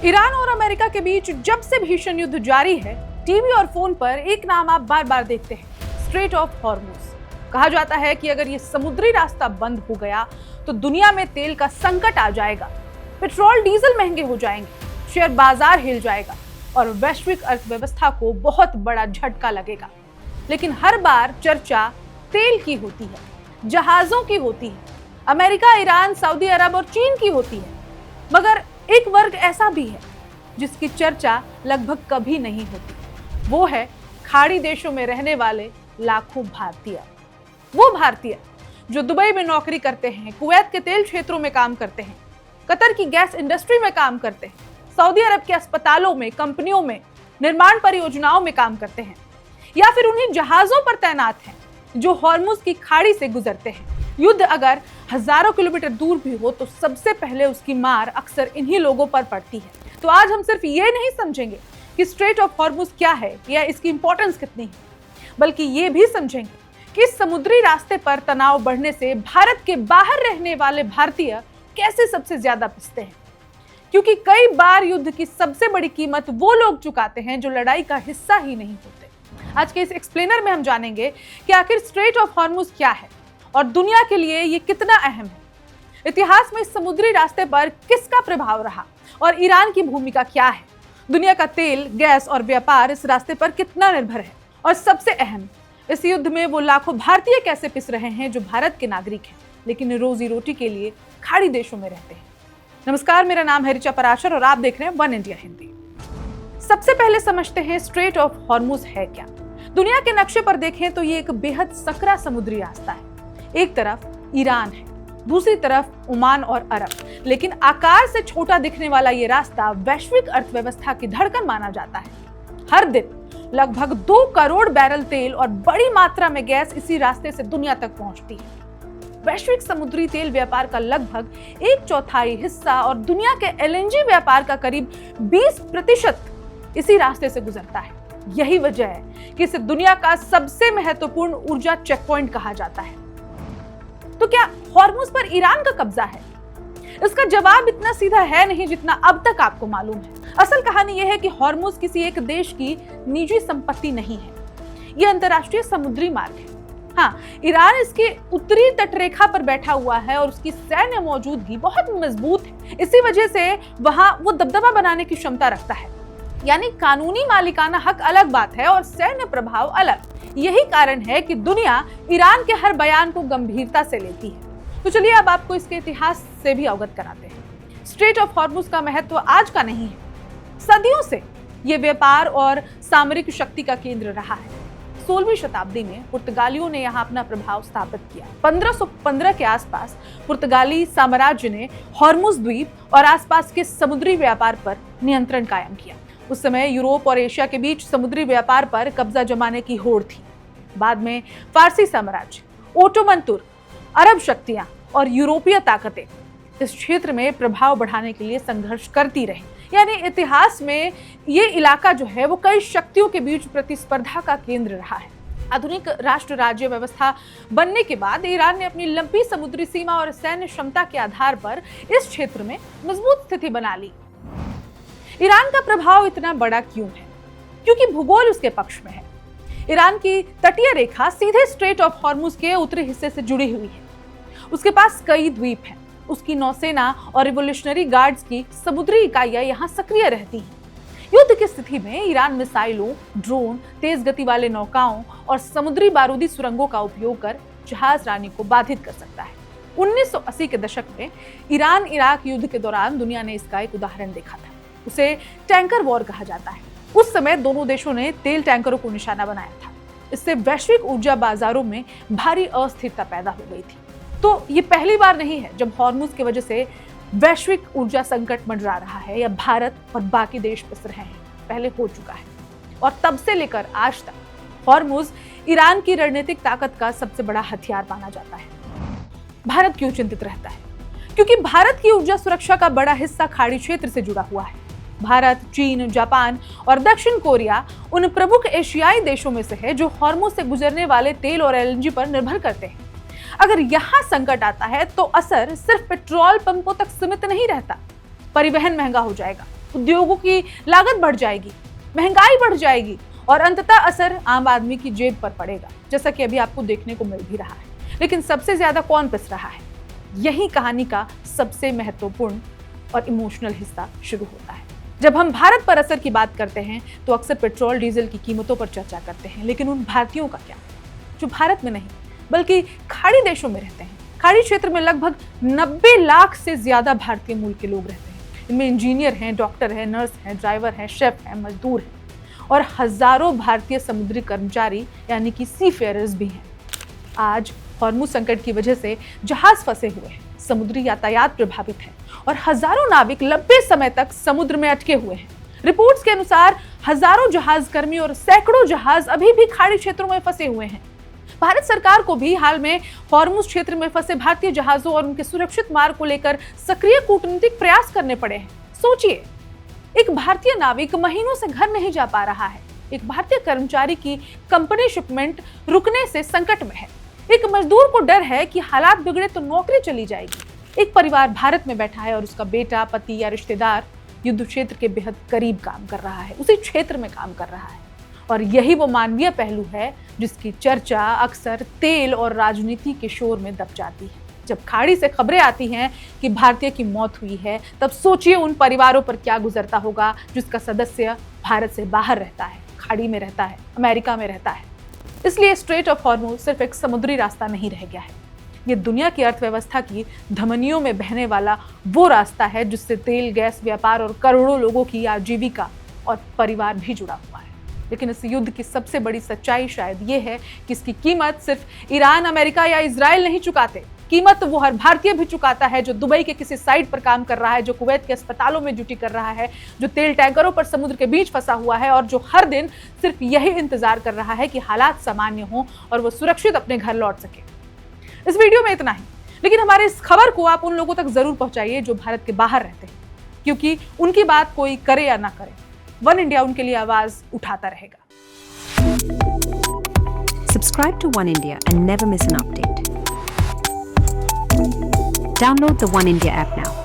Iran और America के बीच जब से भीषण युद्ध जारी है, टीवी और फोन पर एक नाम आप बार बार देखते हैं, स्ट्रेट ऑफ हॉर्मुज। कहा जाता है कि अगर ये समुद्री रास्ता बंद हो गया तो दुनिया में तेल का संकट आ जाएगा, पेट्रोल डीजल महंगे हो जाएंगे, शेयर बाजार हिल जाएगा और वैश्विक अर्थव्यवस्था को बहुत बड़ा झटका लगेगा। लेकिन हर बार चर्चा तेल की होती है, जहाजों की होती है, अमेरिका, ईरान, सऊदी अरब और चीन की होती है। मगर एक वर्ग ऐसा भी है जिसकी चर्चा लगभग कभी नहीं होती। वो है खाड़ी देशों में रहने वाले लाखों भारतीय। वो भारतीय जो दुबई में नौकरी करते हैं, कुवैत के तेल क्षेत्रों में काम करते हैं, कतर की गैस इंडस्ट्री में काम करते हैं, सऊदी अरब के अस्पतालों में, कंपनियों में, निर्माण परियोजनाओं में काम करते हैं, या फिर उन्हीं जहाजों पर तैनात हैं जो हॉर्मुज की खाड़ी से गुजरते हैं। युद्ध अगर हजारों किलोमीटर दूर भी हो तो सबसे पहले उसकी मार अक्सर इन्हीं लोगों पर पड़ती है। तो आज हम सिर्फ ये नहीं समझेंगे कि स्ट्रेट ऑफ हॉर्मुज क्या है या इसकी इंपॉर्टेंस कितनी है, बल्कि ये भी समझेंगे कि इस समुद्री रास्ते पर तनाव बढ़ने से भारत के बाहर रहने वाले भारतीय कैसे सबसे ज्यादा पिसते हैं। क्योंकि कई बार युद्ध की सबसे बड़ी कीमत वो लोग चुकाते हैं जो लड़ाई का हिस्सा ही नहीं होते। आज के इस एक्सप्लेनर में हम जानेंगे कि आखिर स्ट्रेट ऑफ हॉर्मुज क्या है और दुनिया के लिए ये कितना अहम है। इतिहास में इस समुद्री रास्ते पर किसका प्रभाव रहा और ईरान की भूमिका क्या है। दुनिया का तेल, गैस और व्यापार इस रास्ते पर कितना निर्भर है और सबसे अहम, इस युद्ध में वो लाखों भारतीय कैसे पिस रहे हैं जो भारत के नागरिक हैं लेकिन रोजी रोटी के लिए खाड़ी देशों में रहते हैं। नमस्कार, मेरा नाम है ऋचा पराशर और आप देख रहे हैं वन इंडिया हिंदी। सबसे पहले समझते हैं स्ट्रेट ऑफ हॉर्मुज है क्या। दुनिया के नक्शे पर देखें तो ये एक बेहद सकरा समुद्री रास्ता है। एक तरफ ईरान है, दूसरी तरफ ओमान और अरब। लेकिन आकार से छोटा दिखने वाला ये रास्ता वैश्विक अर्थव्यवस्था की धड़कन माना जाता है। हर दिन लगभग 2 करोड़ बैरल तेल और बड़ी मात्रा में गैस इसी रास्ते से दुनिया तक पहुंचती है। वैश्विक समुद्री तेल व्यापार का लगभग 1/4 हिस्सा और दुनिया के LNG व्यापार का करीब 20% इसी रास्ते से गुजरता है। यही वजह है कि इसे दुनिया का सबसे महत्वपूर्ण ऊर्जा चेक पॉइंट कहा जाता है। तो क्या हॉर्मुज पर ईरान का कब्जा है? इसका जवाब इतना सीधा है नहीं जितना अब तक आपको मालूम है। असल कहानी यह है कि हॉर्मुज किसी एक देश की निजी संपत्ति नहीं है, यह अंतर्राष्ट्रीय समुद्री मार्ग है। हाँ, ईरान इसके उत्तरी तटरेखा पर बैठा हुआ है और उसकी सैन्य मौजूदगी बहुत मजबूत है। इसी वजह से वहां वो दबदबा बनाने की क्षमता रखता है। यानी कानूनी मालिकाना हक अलग बात है और सैन्य प्रभाव अलग। यही कारण है कि दुनिया ईरान के हर बयान को गंभीरता से लेती है। तो चलिए अब आपको इसके इतिहास से भी अवगत कराते हैं। स्ट्रेट ऑफ हॉर्मुज का महत्व आज का नहीं है, सदियों से ये व्यापार और सामरिक शक्ति का केंद्र रहा है। 16वीं शताब्दी में पुर्तगालियों ने यहाँ अपना प्रभाव स्थापित किया। 1515 के आसपास पुर्तगाली साम्राज्य ने हॉर्मुज द्वीप और आसपास के समुद्री व्यापार पर नियंत्रण कायम किया। उस समय यूरोप और एशिया के बीच समुद्री व्यापार पर कब्जा जमाने की होड़ थी। बाद में फारसी साम्राज्य, ओटोमन तुर्क, अरब शक्तियां और यूरोपीय ताकतें इस क्षेत्र में प्रभाव बढ़ाने के लिए संघर्ष करती रही। यानी इतिहास में ये इलाका जो है वो कई शक्तियों के बीच प्रतिस्पर्धा का केंद्र रहा है। आधुनिक राष्ट्र राज्य व्यवस्था बनने के बाद ईरान ने अपनी लंबी समुद्री सीमा और सैन्य क्षमता के आधार पर इस क्षेत्र में मजबूत स्थिति बना ली। ईरान का प्रभाव इतना बड़ा क्यों है? क्योंकि भूगोल उसके पक्ष में है। ईरान की तटीय रेखा सीधे स्ट्रेट ऑफ हॉर्मुज के उत्तरी हिस्से से जुड़ी हुई है। उसके पास कई द्वीप हैं। उसकी नौसेना और रिवोल्यूशनरी गार्ड्स की समुद्री इकाइयां यहाँ सक्रिय रहती हैं। युद्ध की स्थिति में ईरान मिसाइलों, ड्रोन, तेज गति वाले नौकाओं और समुद्री बारूदी सुरंगों का उपयोग कर जहाज रानी को बाधित कर सकता है। 1980 के दशक में ईरान इराक युद्ध के दौरान दुनिया ने इसका एक उदाहरण देखा था। उसे टैंकर वॉर कहा जाता है। उस समय दोनों देशों ने तेल टैंकरों को निशाना बनाया था। इससे वैश्विक ऊर्जा बाजारों में भारी अस्थिरता पैदा हो गई थी। तो ये पहली बार नहीं है जब हॉर्मुज की वजह से वैश्विक ऊर्जा संकट मंडरा रहा है या भारत और बाकी देश पिस रहे हैं। पहले हो चुका है और तब से लेकर आज तक हॉर्मुज ईरान की रणनीतिक ताकत का सबसे बड़ा हथियार माना जाता है। भारत क्यों चिंतित रहता है? क्योंकि भारत की ऊर्जा सुरक्षा का बड़ा हिस्सा खाड़ी क्षेत्र से जुड़ा हुआ है। भारत, चीन, जापान और दक्षिण कोरिया उन प्रमुख एशियाई देशों में से है जो हॉर्मुज से गुजरने वाले तेल और LNG पर निर्भर करते हैं। अगर यहाँ संकट आता है तो असर सिर्फ पेट्रोल पंपों तक सीमित नहीं रहता। परिवहन महंगा हो जाएगा, उद्योगों की लागत बढ़ जाएगी, महंगाई बढ़ जाएगी और अंततः असर आम आदमी की जेब पर पड़ेगा, जैसा कि अभी आपको देखने को मिल भी रहा है। लेकिन सबसे ज्यादा कौन पिस रहा है? यही कहानी का सबसे महत्वपूर्ण और इमोशनल हिस्सा शुरू होता है। जब हम भारत पर असर की बात करते हैं तो अक्सर पेट्रोल डीजल की कीमतों पर चर्चा करते हैं, लेकिन उन भारतीयों का क्या जो भारत में नहीं बल्कि खाड़ी देशों में रहते हैं। खाड़ी क्षेत्र में लगभग 90 लाख से ज्यादा भारतीय मूल के लोग रहते हैं। इनमें इंजीनियर हैं, डॉक्टर हैं, नर्स हैं, ड्राइवर हैं, शेफ हैं, मजदूर हैं और हजारों भारतीय समुद्री कर्मचारी यानी कि सी फेयरर्स भी हैं। आज हॉर्मुज संकट की वजह से जहाज फंसे हुए हैं, समुद्री यातायात प्रभावित है और हजारों नाविक लंबे समय तक समुद्र में अटके हुए हैं। रिपोर्ट्स के अनुसार हजारों जहाज कर्मी और सैकड़ों जहाज अभी भी खाड़ी क्षेत्रों में फंसे हुए हैं। भारत सरकार को भी हाल में हॉर्मुज क्षेत्र में फंसे भारतीय जहाजों और उनके सुरक्षित मार्ग को लेकर सक्रिय कूटनीतिक प्रयास करने पड़े हैं। सोचिए, एक भारतीय नाविक महीनों से घर नहीं जा पा रहा है। एक भारतीय कर्मचारी की कंपनी शिपमेंट रुकने से संकट में है। एक मजदूर को डर है कि हालात बिगड़े तो नौकरी चली जाएगी। एक परिवार भारत में बैठा है और उसका बेटा, पति या रिश्तेदार युद्ध क्षेत्र के बेहद करीब काम कर रहा है, उसी क्षेत्र में काम कर रहा है। और यही वो मानवीय पहलू है जिसकी चर्चा अक्सर तेल और राजनीति के शोर में दब जाती है। जब खाड़ी से खबरें आती हैं कि भारतीय की मौत हुई है, तब सोचिए उन परिवारों पर क्या गुजरता होगा जिसका सदस्य भारत से बाहर रहता है, खाड़ी में रहता है, अमेरिका में रहता है। इसलिए स्ट्रेट ऑफ हॉर्मुज सिर्फ एक समुद्री रास्ता नहीं रह गया है, ये दुनिया की अर्थव्यवस्था की धमनियों में बहने वाला वो रास्ता है जिससे तेल, गैस, व्यापार और करोड़ों लोगों की आजीविका और परिवार भी जुड़ा हुआ है। लेकिन इस युद्ध की सबसे बड़ी सच्चाई शायद ये है कि इसकी कीमत सिर्फ ईरान, अमेरिका या इजराइल नहीं चुकाते। कीमत वो हर भारतीय भी चुकाता है जो दुबई के किसी साइट पर काम कर रहा है, जो कुवैत के अस्पतालों में ड्यूटी कर रहा है, जो तेल टैंकरों पर समुद्र के बीच फंसा हुआ है और जो हर दिन सिर्फ यही इंतजार कर रहा है कि हालात सामान्य हों और वो सुरक्षित अपने घर लौट सके। इस वीडियो में इतना ही, लेकिन हमारे इस खबर को आप उन लोगों तक जरूर पहुंचाइए जो भारत के बाहर रहते हैं, क्योंकि उनकी बात कोई करे या ना करे, वन इंडिया उनके लिए आवाज उठाता रहेगा। Subscribe to One India and never miss an update. Download the One India app now.